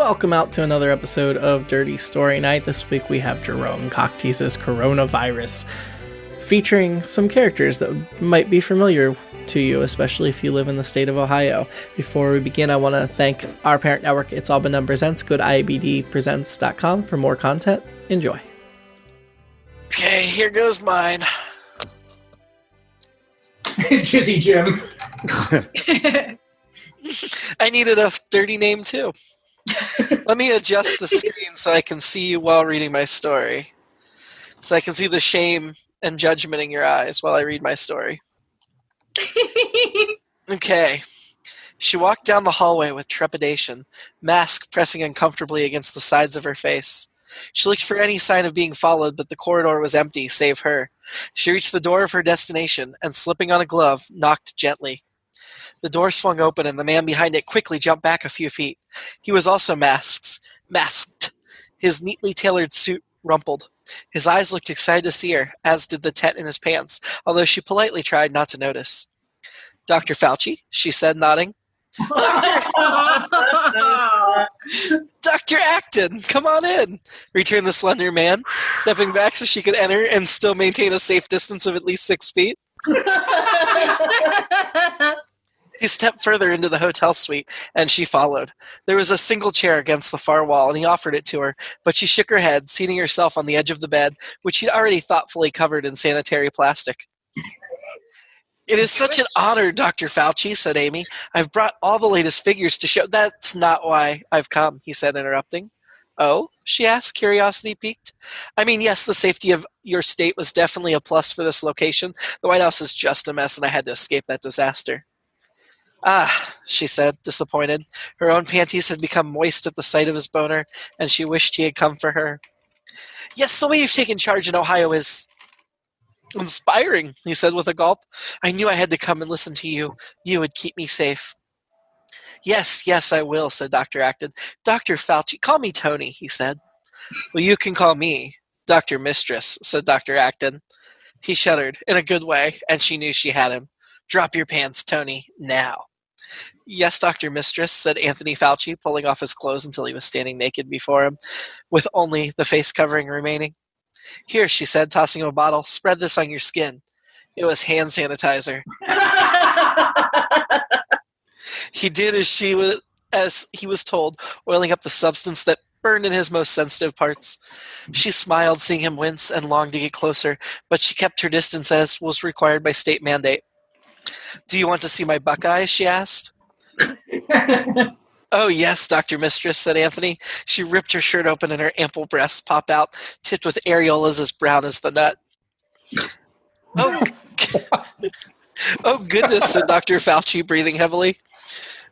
Welcome out to another episode of Dirty Story Night. This week we have Jerome, Teases Coronavirus, featuring some characters that might be familiar to you, especially if you live in the state of Ohio. Before we begin, I want to thank our parent network, It's All Been Done Presents. Go to IABDpresents.com for more content. Enjoy. Okay, here goes mine. Jizzy Jim. I needed a dirty name too. Let me adjust the screen so I can see you while reading my story. So I can see the shame and judgment in your eyes while I read my story. Okay. She walked down the hallway with trepidation, mask pressing uncomfortably against the sides of her face. She looked for any sign of being followed, but the corridor was empty, save her. She reached the door of her destination, and slipping on a glove, knocked gently. The door swung open, and the man behind it quickly jumped back a few feet. He was also masked. His neatly tailored suit rumpled. His eyes looked excited to see her, as did the tet in his pants, although she politely tried not to notice. "Dr. Fauci," she said, nodding. Dr. Acton, come on in, returned the slender man, stepping back so she could enter and still maintain a safe distance of at least 6 feet. He stepped further into the hotel suite, and she followed. There was a single chair against the far wall, and he offered it to her, but she shook her head, seating herself on the edge of the bed, which he'd already thoughtfully covered in sanitary plastic. "It is such an honor, Dr. Fauci," said Amy. "I've brought all the latest figures to show—" "That's not why I've come," he said, interrupting. "Oh?" she asked, curiosity piqued. "I mean, yes, the safety of your state was definitely a plus for this location. The White House is just a mess, and I had to escape that disaster." "Ah," she said, disappointed. Her own panties had become moist at the sight of his boner, and she wished he had come for her. "Yes, the way you've taken charge in Ohio is inspiring," he said with a gulp. "I knew I had to come and listen to you. You would keep me safe." Yes, I will," said Dr. Acton. "Dr. Fauci, call me Tony," he said. "Well, you can call me Dr. Mistress," said Dr. Acton. He shuddered, in a good way, and she knew she had him. "Drop your pants, Tony, now." "Yes, Dr. Mistress," said Anthony Fauci, pulling off his clothes until he was standing naked before him, with only the face covering remaining. "Here," she said, tossing him a bottle, "spread this on your skin." It was hand sanitizer. He did as he was told, oiling up the substance that burned in his most sensitive parts. She smiled, seeing him wince, and longed to get closer, but she kept her distance as was required by state mandate. "Do you want to see my buckeyes?" she asked. "Oh, yes, Dr. Mistress," said Anthony. She ripped her shirt open and her ample breasts popped out, tipped with areolas as brown as the nut. "Oh, oh goodness," said Dr. Fauci, breathing heavily.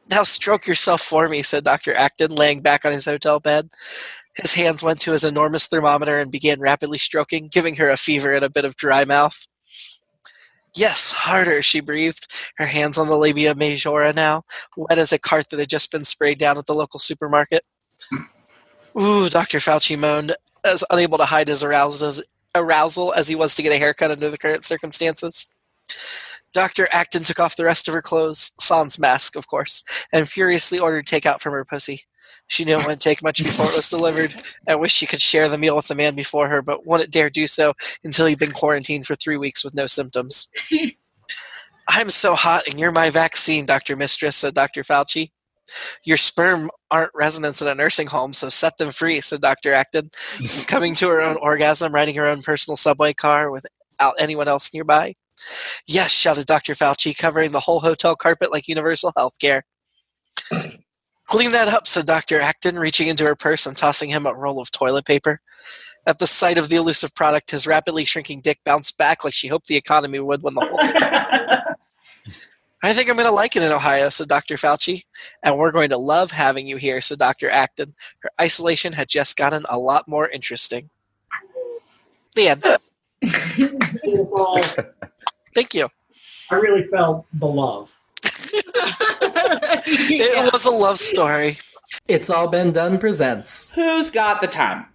"Now stroke yourself for me," said Dr. Acton, laying back on his hotel bed. His hands went to his enormous thermometer and began rapidly stroking, giving her a fever and a bit of dry mouth. "Yes, harder," she breathed, her hands on the labia majora now, wet as a cart that had just been sprayed down at the local supermarket. "Ooh," Dr. Fauci moaned, as unable to hide his arousal as he was to get a haircut under the current circumstances. Dr. Acton took off the rest of her clothes, sans mask, of course, and furiously ordered takeout from her pussy. She knew it wouldn't take much before it was delivered, and wished she could share the meal with the man before her, but wouldn't dare do so until he'd been quarantined for 3 weeks with no symptoms. "I'm so hot, and you're my vaccine, Dr. Mistress," said Dr. Fauci. "Your sperm aren't residents in a nursing home, so set them free," said Dr. Acton, succumbing to her own orgasm, riding her own personal subway car without anyone else nearby. "Yes," shouted Dr. Fauci, covering the whole hotel carpet like universal health care. "Clean that up," said Dr. Acton, reaching into her purse and tossing him a roll of toilet paper. At the sight of the elusive product, his rapidly shrinking dick bounced back like she hoped the economy would when the whole "I think I'm going to like it in Ohio," said Dr. Fauci. "And we're going to love having you here," said Dr. Acton. Her isolation had just gotten a lot more interesting. The end. Thank you. I really felt the love. It was a love story. It's All Been Done Presents. Who's got the time?